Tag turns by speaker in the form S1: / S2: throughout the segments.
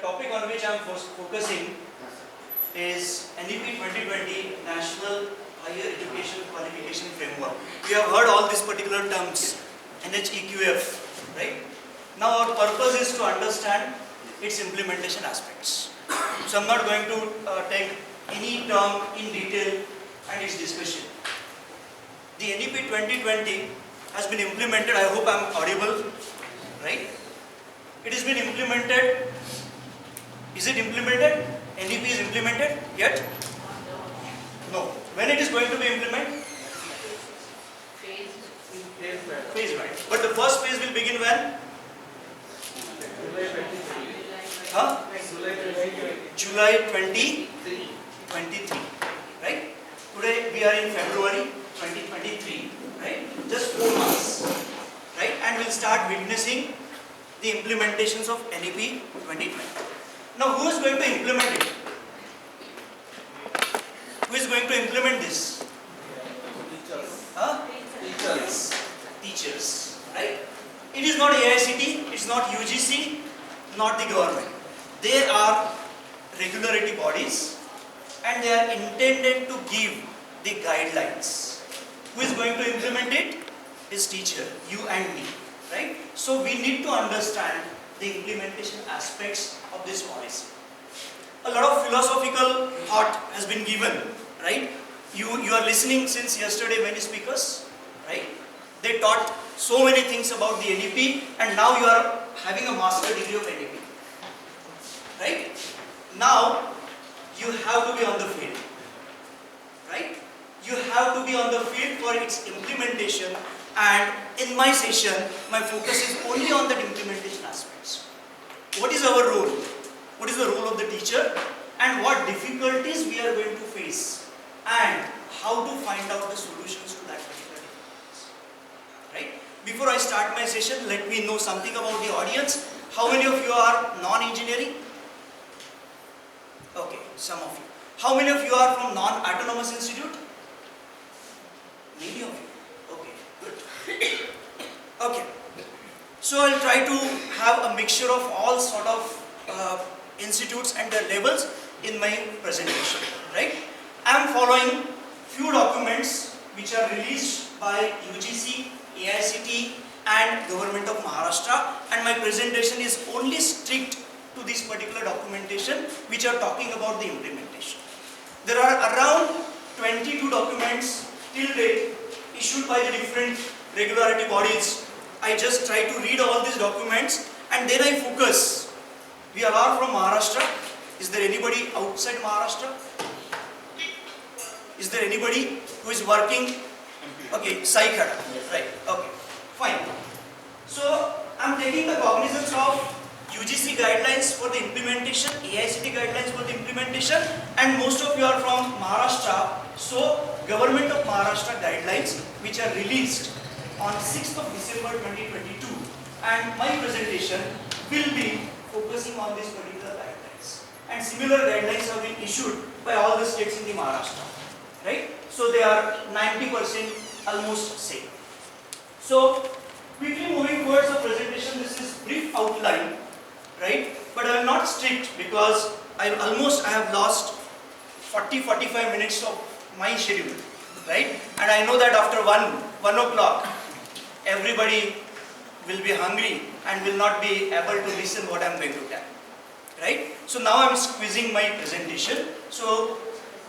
S1: topic on which I am focusing is NEP 2020 National Higher Education Qualification Framework. We have heard all these particular terms, NHEQF, right? Now our purpose is to understand its implementation aspects. So I am not going to take any term in detail and its discussion. The NEP 2020 has been implemented. I hope I am audible, right? It has been implemented. Is it implemented? NEP is implemented yet? No. When it is going to be implemented? Phase-wise. But the first phase will begin when? Huh? July 2023. Right? Today we are in February 2023. Right? Just 4 months. Right? And we'll start witnessing the implementations of NEP 2020. Now who is going to implement it? Who is going to implement this? Huh? Teachers. Teachers. Right? It is not AICT, it is not UGC, not the government. They are regulatory bodies and they are intended to give the guidelines. Who is going to implement it? Is teacher, you and me. Right? So we need to understand the implementation aspects of this policy. A lot of philosophical thought has been given, right? You are listening since yesterday many speakers, right? They taught so many things about the NEP and now you are having a master degree of NEP, right? Now you have to be on the field, right? You have to be on the field for its implementation, and in my session, my focus is only on the implementation aspects. What is our role? What is the role of the teacher? And what difficulties we are going to face? And how to find out the solutions to that particular difficulties. Right? Before I start my session, let me know something about the audience. How many of you are non-engineering? Okay, some of you. How many of you are from non-autonomous institute? Many of you. Okay, so I'll try to have a mixture of all sort of institutes and their levels in my presentation, right? I am following few documents which are released by UGC, AICT and Government of Maharashtra, and my presentation is only strict to this particular documentation which are talking about the implementation. There are around 22 documents till date issued by the different regulatory bodies. I just try to read all these documents and then I focus. We are all from Maharashtra. Is there anybody outside Maharashtra? Is there anybody who is working? Okay, Saikhada. Right. Okay. Fine. So I am taking the cognizance of UGC guidelines for the implementation, AICT guidelines for the implementation, and most of you are from Maharashtra. So Government of Maharashtra guidelines which are released on 6th of December 2022, and my presentation will be focusing on these particular guidelines. And similar guidelines have been issued by all the states in the Maharashtra, right? So they are 90% almost same. So quickly moving towards the presentation, this is brief outline, right? But I am not strict because I have lost 40-45 minutes of my schedule, right? And I know that after 1 o'clock, everybody will be hungry and will not be able to listen what I am going to tell, right? So now I am squeezing my presentation. So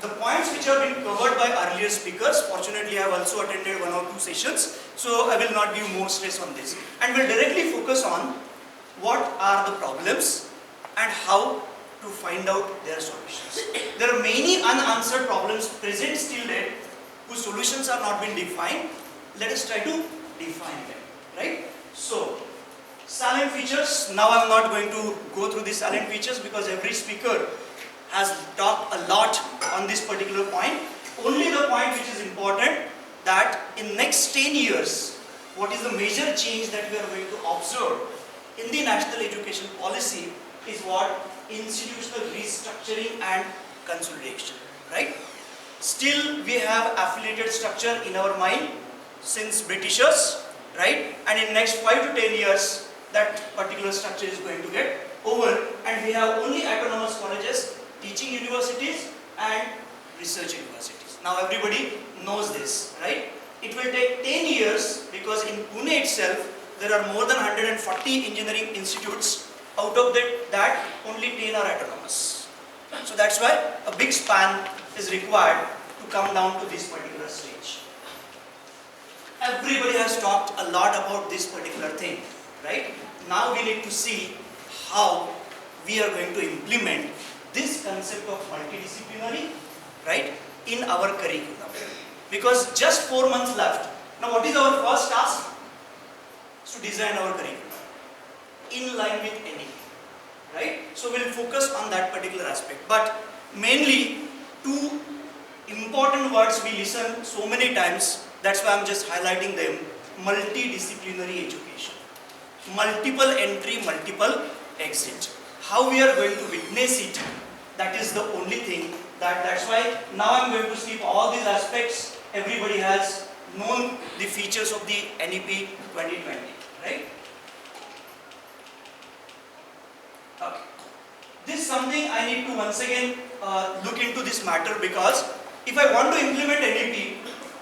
S1: the points which have been covered by earlier speakers, fortunately I have also attended 1 or 2 sessions, so I will not give more stress on this. And will directly focus on what are the problems and how to find out their solutions. There are many unanswered problems present still yet whose solutions are not been defined. Let us try to define them, right? So, salient features. Now I am not going to go through the salient features because every speaker has talked a lot on this particular point. Only the point which is important, that in next 10 years, what is the major change that we are going to observe in the national education policy is what? Institutional restructuring and consolidation, right? Still we have affiliated structure in our mind since Britishers, right? And in next 5 to 10 years, that particular structure is going to get over, and we have only autonomous colleges, teaching universities and research universities. Now everybody knows this, right? It will take 10 years because in Pune itself there are more than 140 engineering institutes. Out of that only 10 are autonomous. So that's why a big span is required to come down to this particular stage. Everybody has talked a lot about this particular thing, right? Now we need to see how we are going to implement this concept of multidisciplinary, right, in our curriculum. Because just 4 months left. Now what is our first task? Is to design our curriculum in line with NEP, right? So we'll focus on that particular aspect. But mainly two important words we listen so many times, that's why I'm just highlighting them. Multidisciplinary education. Multiple entry, multiple exit. How we are going to witness it, that is the only thing. That's why now I'm going to skip all these aspects. Everybody has known the features of the NEP 2020, right? Okay. This is something I need to once again look into this matter, because if I want to implement NEP,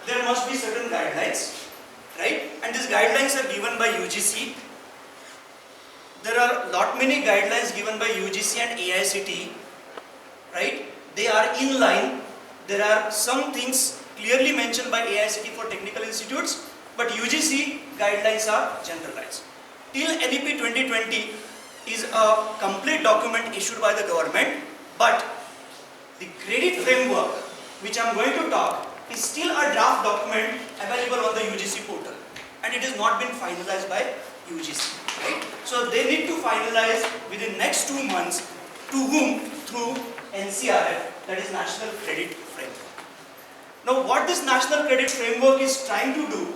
S1: there must be certain guidelines, right? And these guidelines are given by UGC. There are many guidelines given by UGC and AICTE, right? They are in line. There are some things clearly mentioned by AICTE for technical institutes, but UGC guidelines are generalized. Till NEP 2020 is a complete document issued by the government, but the credit framework, which I am going to talk, is still a draft document available on the UGC portal, and it has not been finalized by UGC, right? So they need to finalize within next 2 months. To whom? Through NCRF, that is National Credit Framework. Now what this National Credit Framework is trying to do,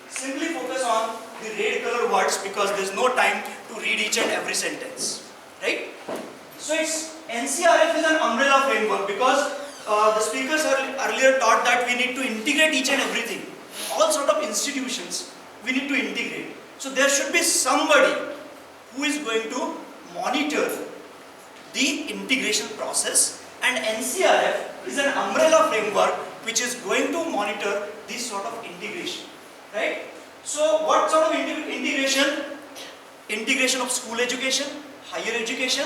S1: simply focus on the red color words because there is no time to read each and every sentence, right? So it's NCRF is an umbrella framework, because the speakers earlier taught that we need to integrate each and everything. All sort of institutions we need to integrate. So there should be somebody who is going to monitor the integration process, and NCRF is an umbrella framework which is going to monitor this sort of integration, right? So what sort of integration? Integration of school education, higher education,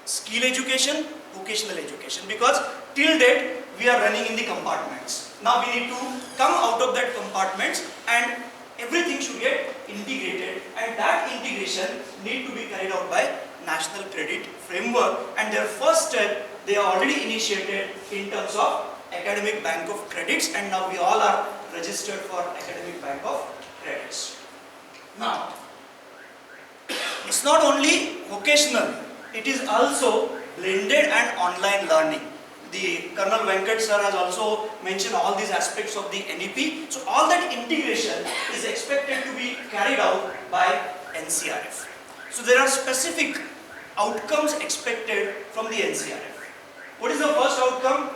S1: skill education, vocational education, because till date we are running in the compartments. Now we need to come out of that compartments and everything should get integrated, and that integration need to be carried out by National Credit Framework, and their first step they are already initiated in terms of Academic Bank of Credits, and now we all are registered for Academic Bank of Credits. Now, it's not only vocational, it is also blended and online learning. The Colonel Venkat sir has also mentioned all these aspects of the NEP. So all that integration is expected to be carried out by NCRF. So there are specific outcomes expected from the NCRF. What is the first outcome?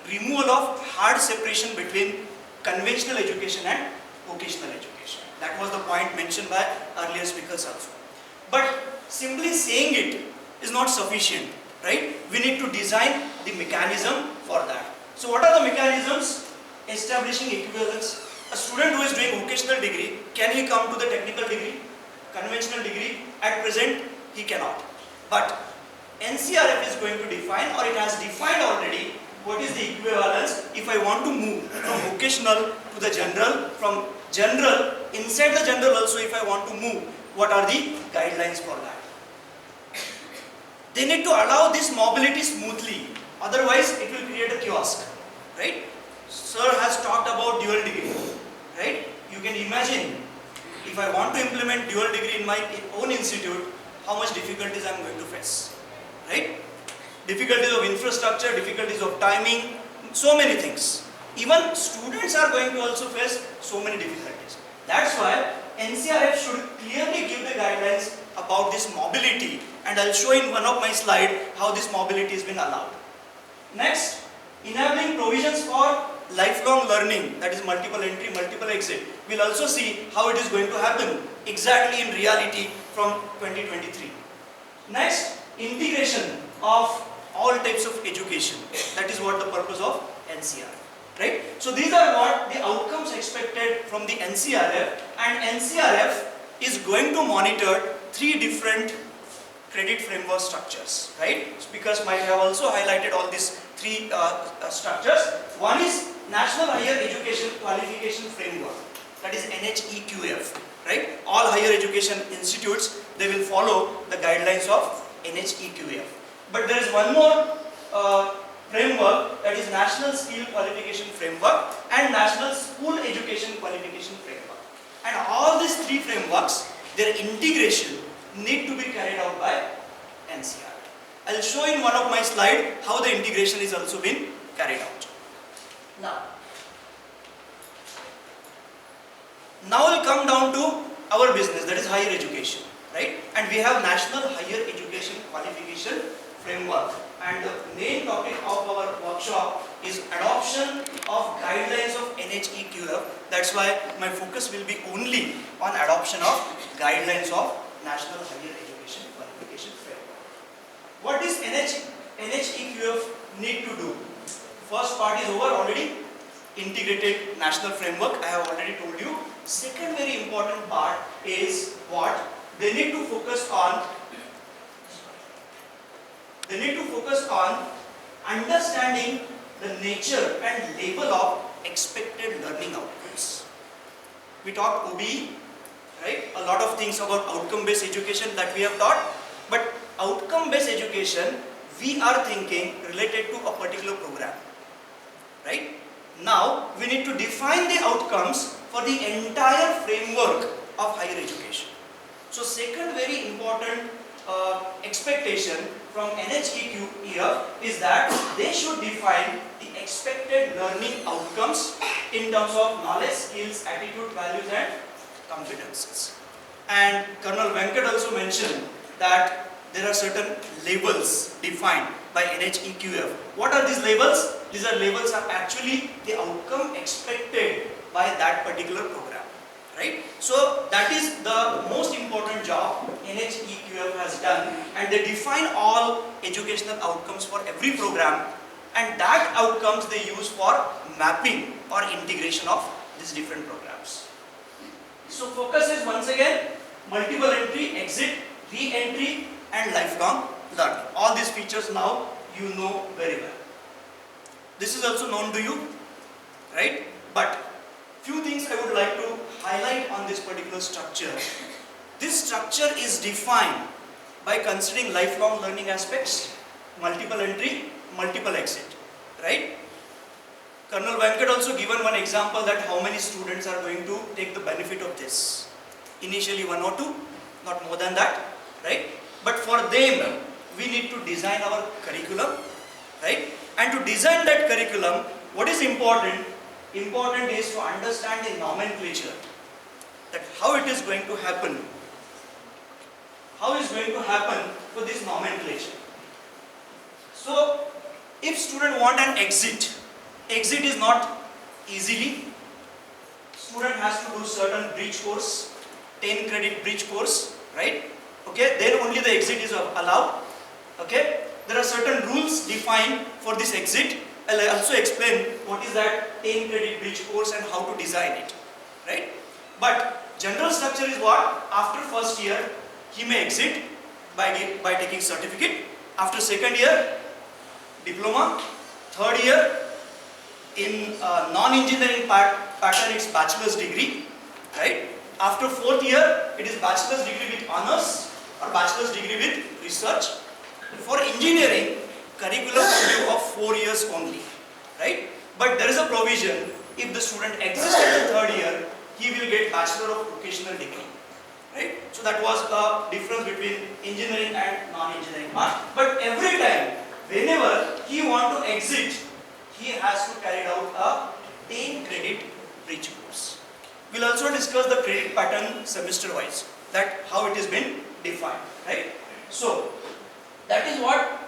S1: Removal of hard separation between conventional education and vocational education. That was the point mentioned by earlier speakers also. But simply saying it is not sufficient, right? We need to design the mechanism for that. So what are the mechanisms? Establishing equivalence. A student who is doing vocational degree, can he come to the technical degree, conventional degree? At present, he cannot. But NCRF is going to define, or it has defined already, what is the equivalence if I want to move from vocational to the general, from general, inside the general also if I want to move, what are the guidelines for that? They need to allow this mobility smoothly, otherwise it will create a kiosk, right? Sir has talked about dual degree, right? You can imagine, if I want to implement dual degree in my own institute, how much difficulties I am going to face, right? Difficulties of infrastructure, difficulties of timing, so many things. Even students are going to also face so many difficulties. That's why NCRF should clearly give the guidelines about this mobility, and I'll show in one of my slides how this mobility has been allowed. Next, enabling provisions for lifelong learning, that is multiple entry, multiple exit. We'll also see how it is going to happen exactly in reality from 2023. Next, integration of all types of education. That is what the purpose of NCR. Right? So these are what the outcomes expected from the NCRF, and NCRF is going to monitor 3 different credit framework structures. Right? Because I have also highlighted all these 3 structures. One is National Higher Education Qualification Framework, that is NHEQF. Right? All higher education institutes, they will follow the guidelines of NHEQF. But there is one more framework, that is National Skill Qualification Framework and National School Education Qualification Framework. And all these 3 frameworks, their integration need to be carried out by NCR. I will show in one of my slides how the integration is also been carried out. Now we'll come down to our business, that is higher education, right? And we have National Higher Education Qualification Framework. And the main topic of our workshop is adoption of guidelines of NHEQF. That's why my focus will be only on adoption of guidelines of National Higher Education Qualification Framework. What does NHEQF need to do? First part is over already. Integrated national framework, I have already told you. Second very important part is what? They need to focus on understanding the nature and level of expected learning outcomes. We talked OBE, right? A lot of things about outcome-based education that we have taught, but outcome-based education, we are thinking related to a particular program, right? Now, we need to define the outcomes for the entire framework of higher education. So, second very important expectation from NHEQF is that they should define the expected learning outcomes in terms of knowledge, skills, attitude, values and competences. And Colonel Venkat also mentioned that there are certain labels defined by NHEQF. What are these labels? These are labels are actually the outcome expected by that particular program, right? So that is the most important job NHEQF has done, and they define all educational outcomes for every program, and that outcomes they use for mapping or integration of these different programs. So focus is once again multiple entry, exit, re-entry and lifelong learning. All these features now you know very well. This is also known to you, right? But few things I would like to highlight on this particular structure. This structure is defined by considering lifelong learning aspects, multiple entry, multiple exit, right? Colonel Venkat also given one example that how many students are going to take the benefit of this. Initially 1 or 2, not more than that, right? But for them, we need to design our curriculum, right? And to design that curriculum, what is important? Important is to understand the nomenclature, that how it is going to happen. How is going to happen for this nomenclature? So, if student want an exit, exit is not easily. Student has to do certain bridge course, 10 credit bridge course, right? Okay, then only the exit is allowed. Okay, there are certain rules defined for this exit. I'll also explain what is that 10 credit bridge course and how to design it, right? But general structure is what? After first year, he may exit by taking certificate. After second year, diploma. Third year, in non-engineering pattern, it's bachelor's degree, right? After fourth year, it is bachelor's degree with honors or bachelor's degree with research. For engineering, curriculum review of 4 years only, right? But there is a provision, if the student exits at the third year, he will get Bachelor of Vocational degree, right? So that was the difference between engineering and non-engineering part. But every time, whenever he want to exit, he has to carry out a 10 credit bridge course. We'll also discuss the credit pattern semester wise, that how it has been defined, right? So that is what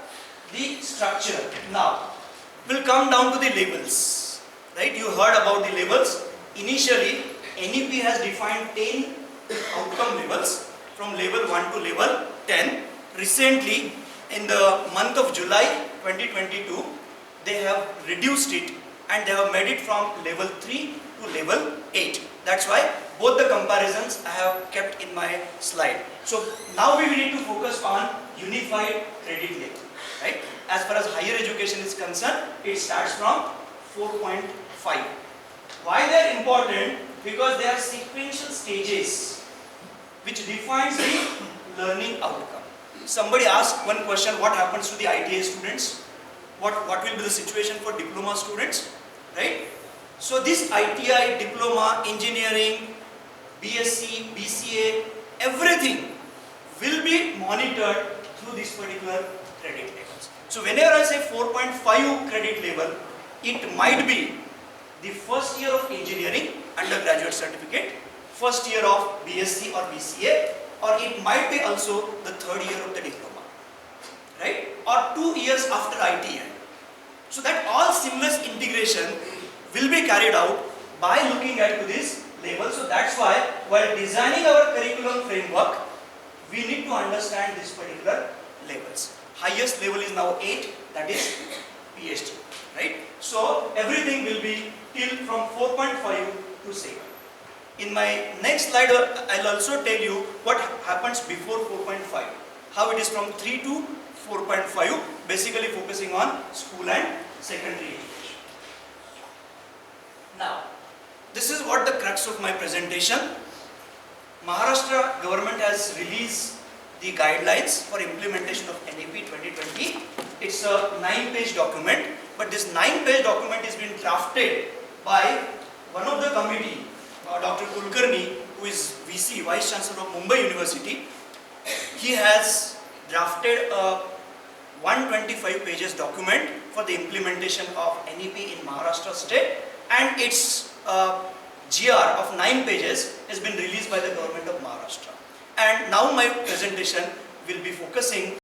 S1: the structure. Now we'll come down to the labels, right? You heard about the labels. Initially NEP has defined 10 outcome labels from level 1 to level 10. recently in the month of July 2022, they have reduced it and they have made it from level 3 to level 8. That's why both the comparisons I have kept in my slide. So now we need to focus on unified credit level, right? As far as higher education is concerned, it starts from 4.5. Why they are important? Because they are sequential stages which defines the learning outcome. Somebody asked one question, what happens to the ITI students? What will be the situation for diploma students, right? So this ITI, diploma, engineering, BSc, BCA, everything will be monitored through this particular credit levels. So whenever I say 4.5 credit level, it might be the first year of engineering undergraduate certificate, first year of BSc or BCA, or it might be also the third year of the diploma, right? Or 2 years after ITI. So that all seamless integration will be carried out by looking at this level. So that's why while designing our curriculum framework, we need to understand this particular levels. Highest level is now 8, that is PhD, right? So everything will be till from 4.5 to 7. In my next slide, I'll also tell you what happens before 4.5, how it is from 3 to 4.5, basically focusing on school and secondary education. Now, this is what the crux of my presentation. Maharashtra government has released the guidelines for implementation of NEP 2020. It's a 9-page document, but this 9-page document is being drafted by one of the committee, Dr. Kulkarni, who is VC, Vice Chancellor of Mumbai University. He has drafted a 125 pages document for the implementation of NEP in Maharashtra state, and its GR of 9 pages has been released by the government of Maharashtra. And now my presentation will be focusing